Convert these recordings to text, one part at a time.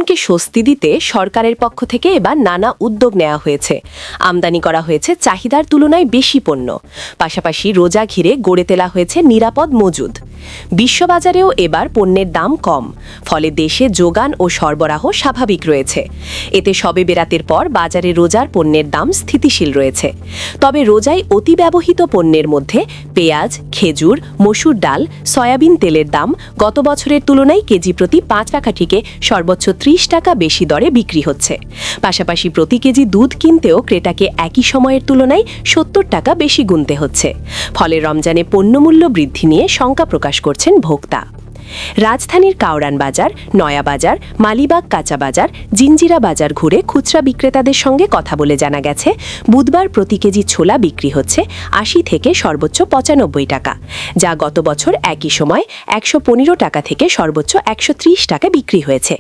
জনগণকে স্বস্তি দিতে সরকারের পক্ষ থেকে এবার নানা উদ্যোগ নেওয়া হয়েছে। আমদানি করা হয়েছে চাহিদার তুলনায় বেশি পণ্য, পাশাপাশি রোজা ঘিরে গড়ে তোলা হয়েছে নিরাপদ মজুদ। বিশ্ববাজারেও এবার পণ্যের দাম কম, ফলে দেশে যোগান ও সরবরাহ স্বাভাবিক রয়েছে। এতে শবে বেরাতের পর বাজারে রোজার পণ্যের দাম স্থিতিশীল রয়েছে। তবে রোজায় অতি ব্যবহৃত পণ্যের মধ্যে পেঁয়াজ, খেজুর, মসুর ডাল, সয়াবিন তেলের দাম গত বছরের তুলনায় কেজি প্রতি 5 টাকা থেকে সর্বোচ্চ 30 টাকা বেশি দরে বিক্রি হচ্ছে। পাশাপাশি প্রতি কেজি দুধ কিনতেও ক্রেতাকে একই সময়ের তুলনায় 70 টাকা বেশি গুনতে হচ্ছে। ফলে রমজানে পণ্যমূল্য বৃদ্ধি নিয়ে শঙ্কা প্রকাশ করছেন ভোক্তা। রাজধানীর কাউরান বাজার, নয়া বাজার, মালিবাগ কাঁচা বাজার, জিঞ্জিরা বাজার ঘুরে খুচরা বিক্রেতাদের সঙ্গে কথা বলে জানা গেছে, বুধবার প্রতি কেজি ছোলা বিক্রি হচ্ছে 80 থেকে সর্বোচ্চ 95 টাকা, যা গত বছর একই সময় 115 টাকা থেকে সর্বোচ্চ 130 টাকা বিক্রি হয়েছে।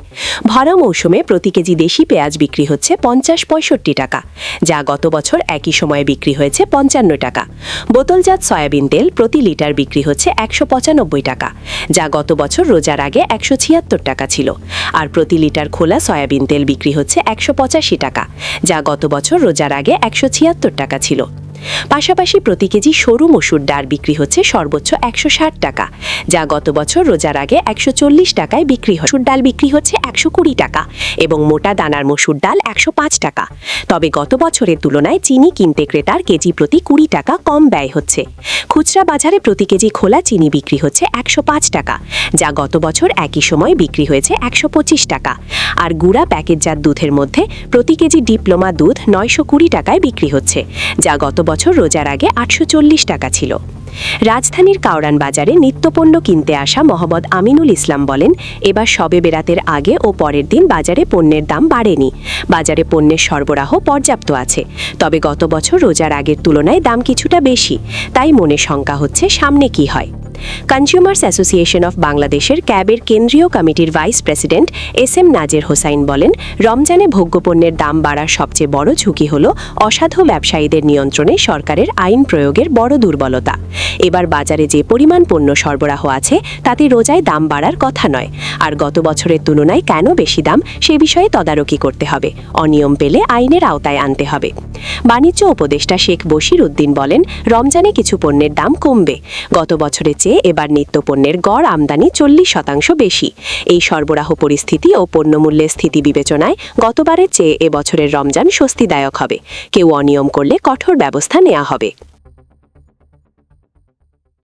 ভরা মৌসুমে প্রতি কেজি দেশি পেঁয়াজ বিক্রি হচ্ছে 50-65 টাকা, যা গত বছর একই সময়ে বিক্রি হয়েছে 55 টাকা। বোতলজাত সয়াবিন তেল প্রতি লিটার বিক্রি হচ্ছে 195 টাকা, যা গত বছর রোজার আগে 176 টাকা ছিল। আর প্রতি লিটার খোলা সয়াবিন তেল বিক্রি হচ্ছে 185 টাকা, যা গত বছর রোজার আগে 176 টাকা ছিল। পাশাপাশি প্রতি কেজি সরু মসুর ডাল বিক্রি হচ্ছে সর্বোচ্চ 160 টাকা, যা গত বছর রোজার আগে 140 টাকায় বিক্রি হয়। মসুর ডাল বিক্রি হচ্ছে 120 টাকা এবং মোটা দানার মসুর ডাল 105 টাকা। তবে গত বছরের তুলনায় চিনি কিনতে ক্রেতার কেজি প্রতি 20 টাকা কম ব্যয় হচ্ছে। খুচরা বাজারে প্রতি কেজি খোলা চিনি বিক্রি হচ্ছে 105 টাকা, যা গত বছর একই সময় বিক্রি হয়েছে 125 টাকা। আর গুঁড়া প্যাকেটজাত দুধের মধ্যে প্রতি কেজি ডিপ্লোমা দুধ 920 টাকায় বিক্রি হচ্ছে, যা গত বছর রোজার আগে 840 টাকা ছিল। রাজধানীর কাউরান বাজারে নিত্যপণ্য কিনতে আসা মোহাম্মদ আমিনুল ইসলাম বলেন, এবার শবে বেরাতের আগে ও পরের দিন বাজারে পণ্যের দাম বাড়েনি। বাজারে পণ্যের সরবরাহ পর্যাপ্ত আছে। তবে গত বছর রোজার আগের তুলনায় দাম কিছুটা বেশি, তাই মনে শঙ্কা হচ্ছে সামনে কি হয়। কনজিউমার্স অ্যাসোসিয়েশন অফ বাংলাদেশের ক্যাবের কেন্দ্রীয় কমিটির ভাইস প্রেসিডেন্ট SM নাজের হোসাইন বলেন, রমজানে ভোগ্যপণ্যের দাম বাড়ার সবচেয়ে বড় ঝুঁকি হল অসাধু ব্যবসায়ীদের নিয়ন্ত্রণে সরকারের আইন প্রয়োগের বড় দুর্বলতা। এবার বাজারে যে পরিমাণ পণ্য সরবরাহ আছে তাতে রোজায় দাম বাড়ার কথা নয়। আর গত বছরের তুলনায় কেন বেশি দাম সে বিষয়ে তদারকি করতে হবে। অনিয়ম পেলে আইনের আওতায় আনতে হবে। বাণিজ্য উপদেষ্টা শেখ বশির উদ্দিন বলেন, রমজানে কিছু পণ্যের দাম কমবে। গত বছরের চেয়ে এবার নিত্যপণ্যের গড় আমদানি 40% বেশি। এই সরবরাহ পরিস্থিতি ও পণ্যমূল্যের স্থিতি বিবেচনায় গতবারের চেয়ে এবছরের রমজান স্বস্তিদায়ক হবে। কেউ অনিয়ম করলে কঠোর ব্যবস্থা নেওয়া হবে।